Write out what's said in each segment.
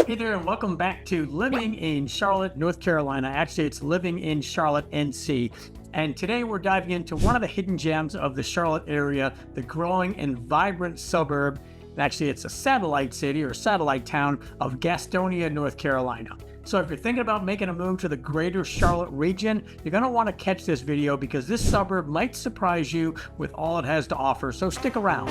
Hey there, and welcome back to Living in Charlotte, North Carolina. Actually, it's Living in Charlotte NC. And today we're diving into one of the hidden gems of the Charlotte area, the growing and vibrant suburb. And actually, it's a satellite city or satellite town of Gastonia, North Carolina. So if you're thinking about making a move to the greater Charlotte region, you're going to want to catch this video because this suburb might surprise you with all it has to offer. So stick around.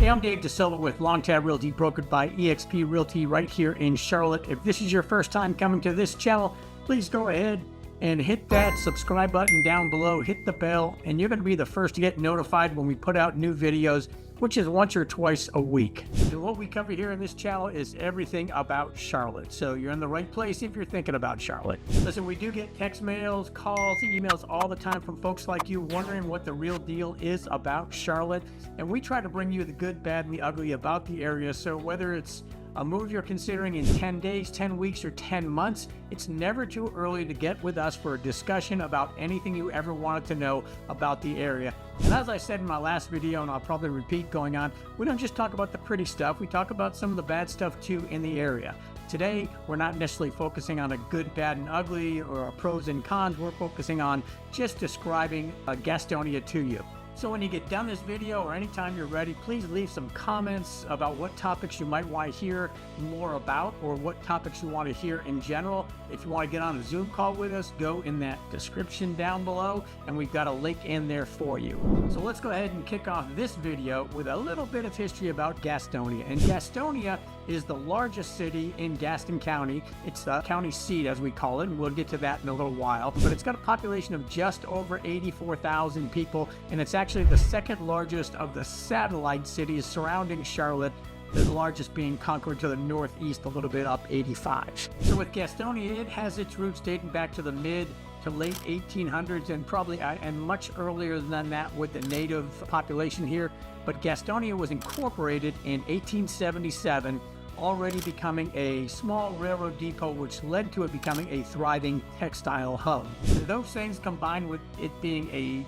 I'm Dave DeSilva with Long Tab Realty, brokered by eXp Realty right here in Charlotte. If this is your first time coming to this channel, please go ahead and hit that subscribe button down below, hit the bell, and you're going to be the first to get notified when we put out new videos, which is once or twice a week. And what we cover here in this channel is everything about Charlotte. So you're in the right place if you're thinking about Charlotte. Listen, we do get text mails, calls, emails all the time from folks like you wondering what the real deal is about Charlotte. And we try to bring you the good, bad, and the ugly about the area. So whether it's a move you're considering in 10 days, 10 weeks, or 10 months, it's never too early to get with us for a discussion about anything you ever wanted to know about the area. And as I said in my last video, and I'll probably repeat going on, we don't just talk about the pretty stuff, we talk about some of the bad stuff too in the area. Today, we're not necessarily focusing on a good, bad, and ugly, or a pros and cons. We're focusing on just describing Gastonia to you. So when you get done this video or anytime you're ready, please leave some comments about what topics you might want to hear more about or what topics you want to hear in general. If you want to get on a Zoom call with us, go in that description down below and we've got a link in there for you. So let's go ahead and kick off this video with a little bit of history about Gastonia. And Gastonia is the largest city in Gaston County. It's the county seat, as we call it, and we'll get to that in a little while. But it's got a population of just over 84,000 people, and it's actually the second largest of the satellite cities surrounding Charlotte, the largest being Concord to the northeast, a little bit up 85. So with Gastonia, it has its roots dating back to the mid to late 1800s and probably and much earlier than that with the native population here. But Gastonia was incorporated in 1877, already becoming a small railroad depot, which led to it becoming a thriving textile hub. Those things combined with it being a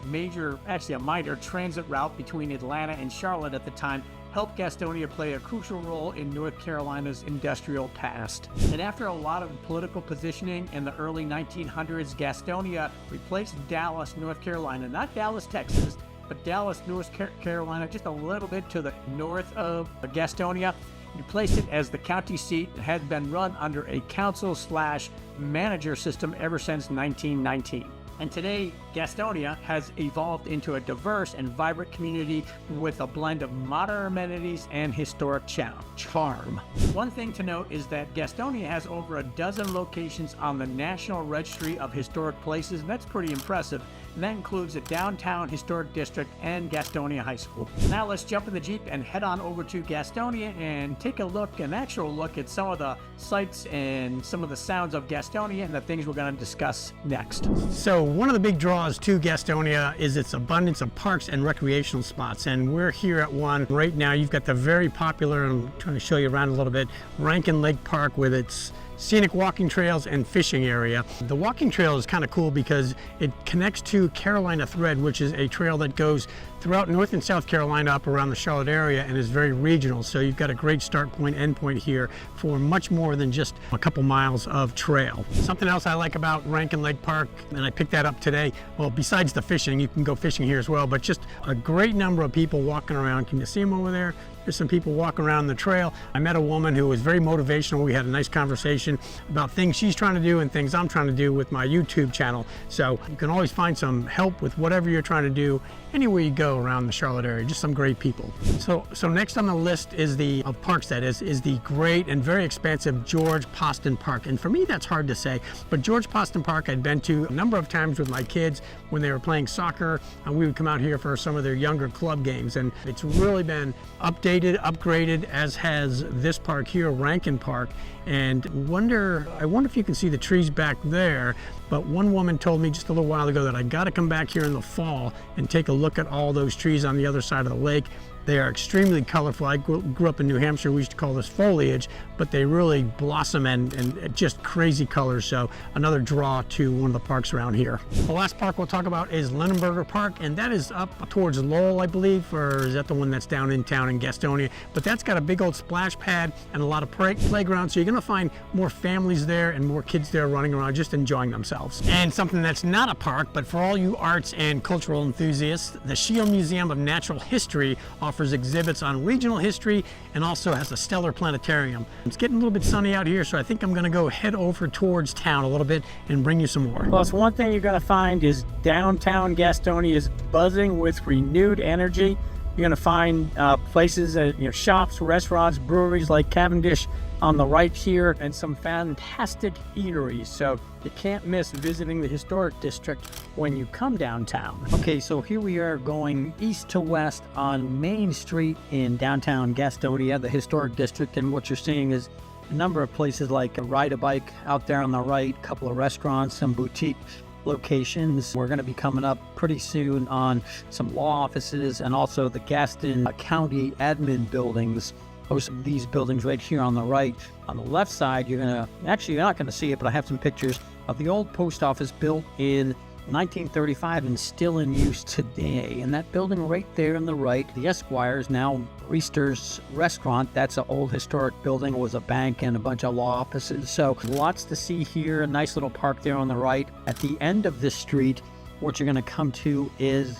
minor transit route between Atlanta and Charlotte at the time helped Gastonia play a crucial role in North Carolina's industrial past. And after a lot of political positioning in the early 1900s, Gastonia replaced Dallas, North Carolina, not Dallas, Texas, but Dallas, North Carolina, just a little bit to the north of Gastonia. Replaced it as the county seat. It had been run under a council/manager system ever since 1919. And today, Gastonia has evolved into a diverse and vibrant community with a blend of modern amenities and historic charm. One thing to note is that Gastonia has over a dozen locations on the National Registry of Historic Places, and that's pretty impressive. And that includes the Downtown Historic District and Gastonia High School. Now let's jump in the Jeep and head on over to Gastonia and take an actual look at some of the sights and some of the sounds of Gastonia and the things we're going to discuss next. So one of the big draws to Gastonia is its abundance of parks and recreational spots, and we're here at one right now. You've got the very popular, I'm trying to show you around a little bit, Rankin Lake Park with its scenic walking trails and fishing area. The walking trail is kind of cool because it connects to Carolina Thread, which is a trail that goes throughout North and South Carolina up around the Charlotte area and is very regional. So you've got a great start point, end point here for much more than just a couple miles of trail. Something else I like about Rankin Lake Park, and I picked that up today, well, besides the fishing, you can go fishing here as well, but just a great number of people walking around. Can you see them over there? There's some people walking around the trail. I met a woman who was very motivational. We had a nice conversation about things she's trying to do and things I'm trying to do with my YouTube channel. So you can always find some help with whatever you're trying to do anywhere you go around the Charlotte area. Just some great people. So next on the list is of parks, that is the great and very expansive George Poston Park. And for me, that's hard to say, but George Poston Park I'd been to a number of times with my kids when they were playing soccer, and we would come out here for some of their younger club games. And it's really been updated, upgraded, as has this park here, Rankin Park. And I wonder if you can see the trees back there. But one woman told me just a little while ago that I got to come back here in the fall and take a look at all those trees on the other side of the lake. They are extremely colorful. I grew up in New Hampshire. We used to call this foliage, but they really blossom and just crazy colors. So another draw to one of the parks around here. The last park we'll talk about is Linenberger Park, and that is up towards Lowell, I believe, or is that the one that's down in town in Gastonia? But that's got a big old splash pad and a lot of playgrounds. So you're gonna find more families there and more kids there running around just enjoying themselves. And something that's not a park, but for all you arts and cultural enthusiasts, the Shield Museum of Natural History offers exhibits on regional history and also has a stellar planetarium. It's getting a little bit sunny out here, so I think I'm gonna go head over towards town a little bit and bring you some more. Plus, one thing you're gonna find is downtown Gastonia is buzzing with renewed energy. You're gonna find places, shops, restaurants, breweries like Cavendish on the right here, and some fantastic eateries. So you can't miss visiting the historic district when you come downtown. Okay, so here we are going east to west on Main Street in downtown Gastonia, the historic district, and what you're seeing is a number of places like a ride-a-bike out there on the right, a couple of restaurants, some boutique locations. We're going to be coming up pretty soon on some law offices and also the Gaston County admin buildings. Most of these buildings right here on the right. On the left side, you're not gonna see it, but I have some pictures of the old post office built in 1935 and still in use today. And that building right there on the right, the Esquires, now Reister's Restaurant, that's an old historic building. It was a bank and a bunch of law offices. So lots to see here. A nice little park there on the right. At the end of this street, what you're going to come to is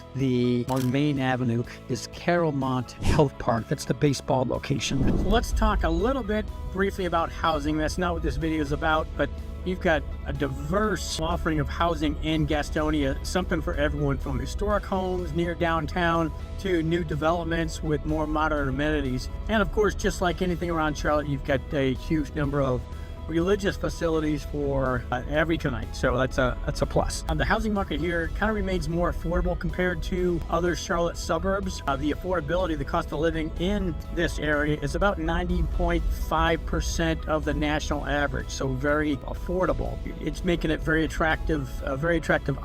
on Main Avenue is Carolmont Health Park. That's the baseball location. So let's talk a little bit briefly about housing. That's not what this video is about, but you've got a diverse offering of housing in Gastonia, something for everyone from historic homes near downtown to new developments with more modern amenities. And of course, just like anything around Charlotte, you've got a huge number of religious facilities for every tonight, so that's a plus. The housing market here kind of remains more affordable compared to other Charlotte suburbs. The affordability, the cost of living in this area is about 90.5% of the national average, so very affordable. It's making it a very attractive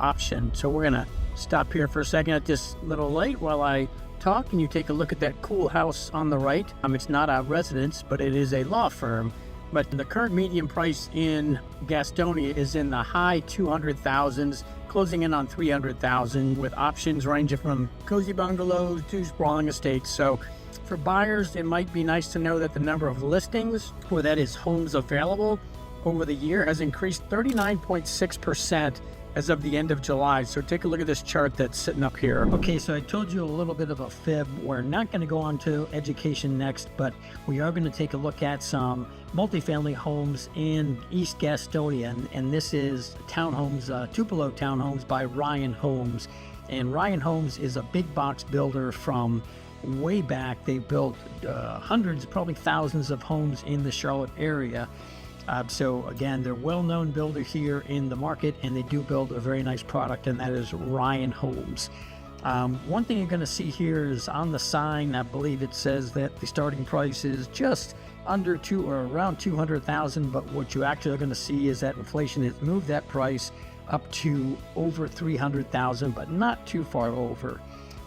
option. So we're gonna stop here for a second at this little light while I talk and you take a look at that cool house on the right. It's not a residence, but it is a law firm. But the current median price in Gastonia is in the high 200,000s, closing in on 300,000, with options ranging from cozy bungalows to sprawling estates. So for buyers, it might be nice to know that the number of listings, or that is homes available, over the year has increased 39.6% as of the end of July. So take a look at this chart that's sitting up here. Okay, so I told you a little bit of a fib. We're not going to go on to education next, but we are going to take a look at some multifamily homes in East Gastonia, and this is townhomes, Tupelo townhomes by Ryan Homes. And Ryan Homes is a big box builder from way back. They built hundreds, probably thousands of homes in the Charlotte area. So again, they're a well-known builder here in the market, and they do build a very nice product, and that is Ryan Homes. One thing you're going to see here is on the sign, I believe it says that the starting price is just under around 200,000, but what you actually are going to see is that inflation has moved that price up to over 300,000, but not too far over.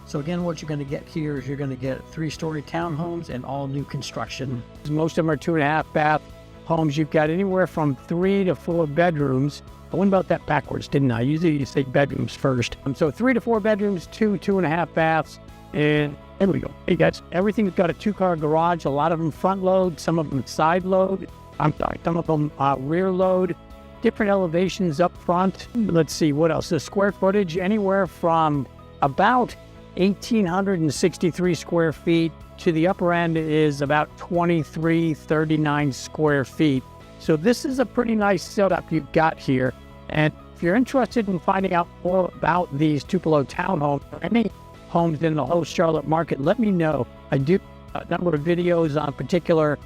So again, what you're going to get here is you're going to get 3-story townhomes and all new construction. Most of them are 2.5 bath homes. You've got anywhere from 3 to 4 bedrooms. I went about that backwards, didn't I? Usually you say bedrooms first. So 3 to 4 bedrooms, 2.5 baths, and there we go. Hey guys, everything's got a 2-car garage. A lot of them front load, some of them side load. Some of them rear load. Different elevations up front. Let's see what else. The square footage anywhere from about 1,863 square feet to the upper end is about 2339 square feet. So this is a pretty nice setup you've got here. And if you're interested in finding out more about these Tupelo townhomes or any homes in the whole Charlotte market, let me know. I do a number of videos on particular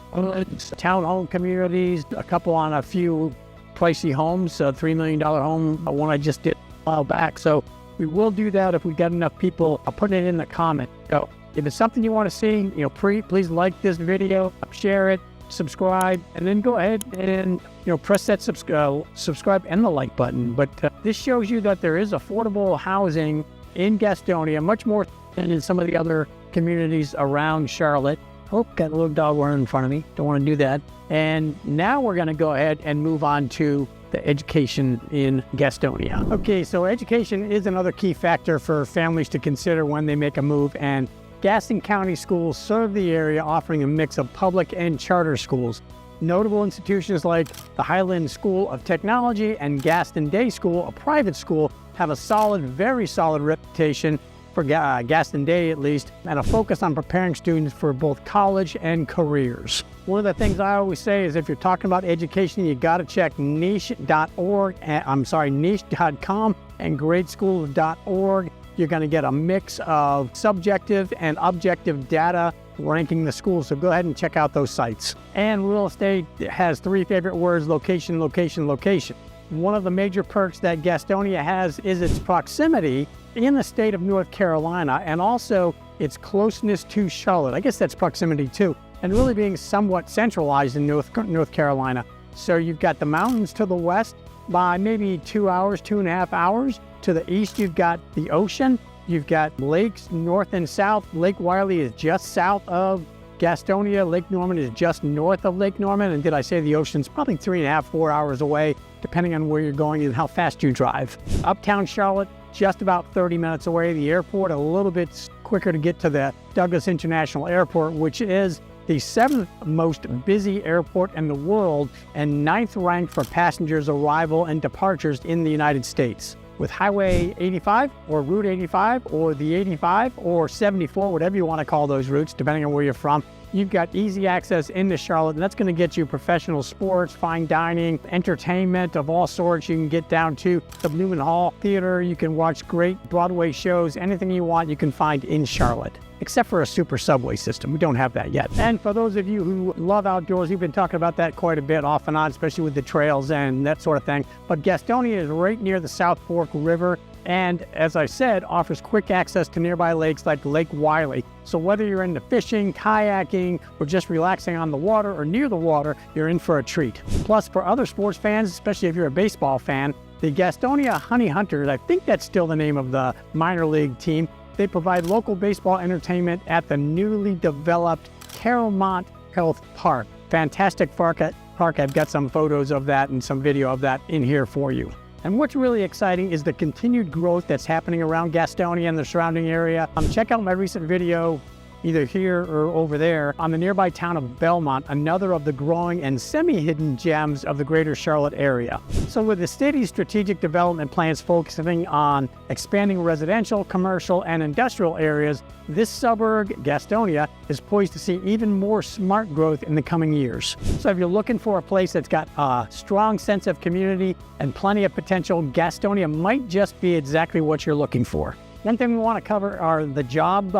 townhome communities, a couple on a few pricey homes, a $3 million home, one I just did a while back. So we will do that if we get enough people. I'll put it in the comment. So if it's something you want to see, please like this video, share it, subscribe, and then go ahead and press that subscribe and the like button. But this shows you that there is affordable housing in Gastonia, much more than in some of the other communities around Charlotte. Oh, got a little dog running in front of me. Don't want to do that. And now we're going to go ahead and move on to the education in Gastonia. Okay, so education is another key factor for families to consider when they make a move, and Gaston County schools serve the area, offering a mix of public and charter schools. Notable institutions like the Highland School of Technology and Gaston Day School, a private school, have a solid, very solid reputation for Gaston Day at least, and a focus on preparing students for both college and careers. One of the things I always say is if you're talking about education, you got to check niche.org, niche.com and gradeschools.org. You're going to get a mix of subjective and objective data ranking the schools, so go ahead and check out those sites. And real estate has three favorite words: location, location, location. One of the major perks that Gastonia has is its proximity in the state of North Carolina, and also its closeness to Charlotte. I guess that's proximity too, and really being somewhat centralized in North Carolina. So you've got the mountains to the west by maybe 2 hours, 2.5 hours. To the east, you've got the ocean. You've got lakes north and south. Lake Wylie is just south of Gastonia. Lake Norman is just north of Lake Norman. And did I say the ocean's probably 3.5, 4 hours away, depending on where you're going and how fast you drive. Uptown Charlotte, just about 30 minutes away. The airport, a little bit quicker to get to the Douglas International Airport, which is the 7th most busy airport in the world and 9th ranked for passengers' arrival and departures in the United States. With Highway 85 or Route 85 or the 85 or 74, whatever you want to call those routes, depending on where you're from, you've got easy access into Charlotte, and that's going to get you professional sports, fine dining, entertainment of all sorts. You can get down to the Newman Hall Theater. You can watch great Broadway shows. Anything you want, you can find in Charlotte, except for a super subway system. We don't have that yet. And for those of you who love outdoors, we've been talking about that quite a bit off and on, especially with the trails and that sort of thing. But Gastonia is right near the South Fork River, and as I said, offers quick access to nearby lakes like Lake Wylie. So whether you're into fishing, kayaking, or just relaxing on the water or near the water, you're in for a treat. Plus, for other sports fans, especially if you're a baseball fan, the Gastonia Honey Hunters, I think that's still the name of the minor league team, they provide local baseball entertainment at the newly developed Carolmont Health Park. Fantastic park. I've got some photos of that and some video of that in here for you. And what's really exciting is the continued growth that's happening around Gastonia and the surrounding area. Check out my recent video, either here or over there, on the nearby town of Belmont, another of the growing and semi-hidden gems of the greater Charlotte area. So with the city's strategic development plans focusing on expanding residential, commercial, and industrial areas, this suburb, Gastonia, is poised to see even more smart growth in the coming years. So if you're looking for a place that's got a strong sense of community and plenty of potential, Gastonia might just be exactly what you're looking for. One thing we want to cover are the job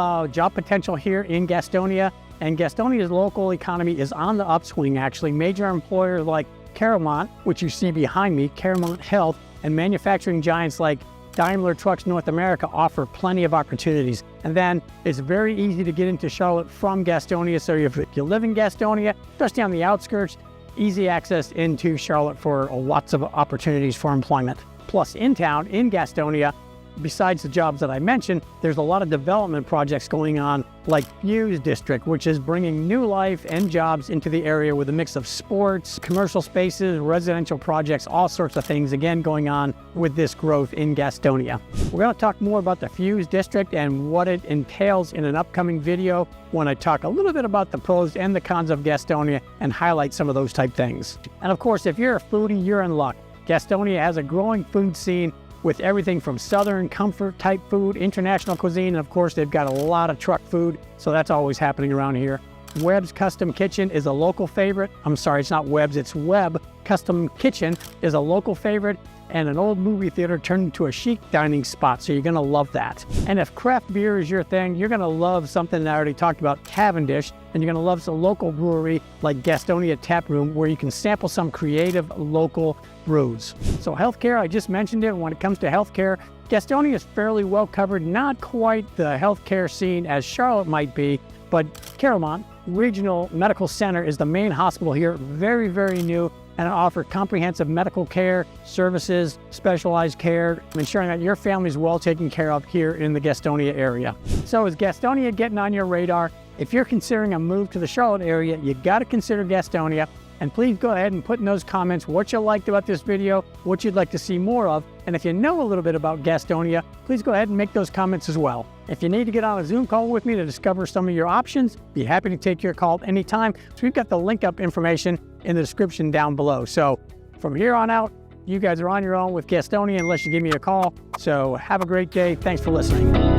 potential here in Gastonia. And Gastonia's local economy is on the upswing, actually. Major employers like Carolmont, which you see behind me, Carolmont Health, and manufacturing giants like Daimler Trucks North America offer plenty of opportunities. And then it's very easy to get into Charlotte from Gastonia. So if you live in Gastonia, especially on the outskirts, easy access into Charlotte for lots of opportunities for employment. Plus, in town, in Gastonia, besides the jobs that I mentioned, there's a lot of development projects going on, like Fuse District, which is bringing new life and jobs into the area with a mix of sports, commercial spaces, residential projects, all sorts of things, again, going on with this growth in Gastonia. We're going to talk more about the Fuse District and what it entails in an upcoming video when I talk a little bit about the pros and the cons of Gastonia and highlight some of those type things. And of course, if you're a foodie, you're in luck. Gastonia has a growing food scene with everything from Southern comfort type food, international cuisine, and of course they've got a lot of truck food, so that's always happening around here. Webb's Custom Kitchen is a local favorite. I'm sorry, it's not Webb's, it's Webb Custom Kitchen is a local favorite, and an old movie theater turned into a chic dining spot, so you're gonna love that. And if craft beer is your thing, you're gonna love something that I already talked about, Cavendish, and you're gonna love some local brewery like Gastonia Tap Room, where you can sample some creative local brews. So healthcare, I just mentioned it. When it comes to healthcare, Gastonia is fairly well covered, not quite the healthcare scene as Charlotte might be, but Carolmont Regional Medical Center is the main hospital here, very, very new, and offer comprehensive medical care, services, specialized care, ensuring that your family is well taken care of here in the Gastonia area. So is Gastonia getting on your radar? If you're considering a move to the Charlotte area, you got to consider Gastonia. And please go ahead and put in those comments what you liked about this video, what you'd like to see more of. And if you know a little bit about Gastonia, please go ahead and make those comments as well. If you need to get on a Zoom call with me to discover some of your options, be happy to take your call anytime. So we've got the link up information in the description down below. So from here on out, you guys are on your own with Gastonia unless you give me a call. So have a great day. Thanks for listening.